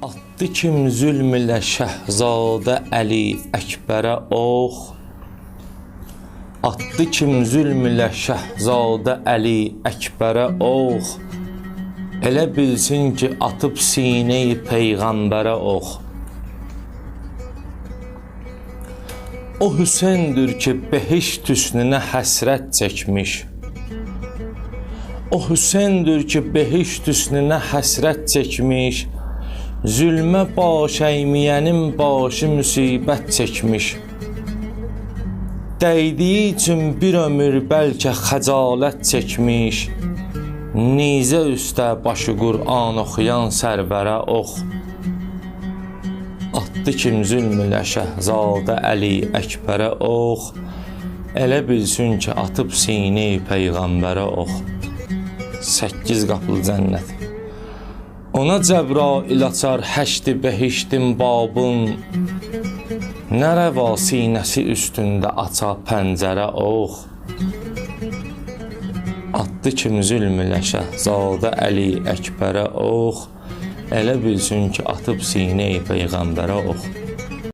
Atdı kim zülm ilə Şəhzadə Əli Əkbərə ox. Atdı kim zülm ilə Şəhzadə Əli Əkbərə ox. Elə bilsin ki, atıb sinə-i Peyğəmbərə ox. O Hüseyndir ki, behişt hüsnünə həsrət çəkmiş. O Hüseyndir ki, behişt hüsnünə həsrət çəkmiş. Zülmə baş əyməyənin başı müsibət çəkmiş. Dəydiyi üçün bir ömür bəlkə xəcalət çəkmiş. Nizə üstə başı Qur'an oxuyan sərvərə ox. Atdı kim zülm ilə Şəhzadə Əli Əkbərə ox. Elə bilsin ki, atıb sinə-i Peyğəmbərə ox. 8 qapılı cənnət. Ona Cəbrail açar həşti behiştin babın. Nə rəva sinəsi üstündə açar pəncərə ox. Atdı kim zülm ilə Şəhzadə Əli Əkbərə ox. Elə bilsin ki, atıb sinə-i Peyğəmbərə ox.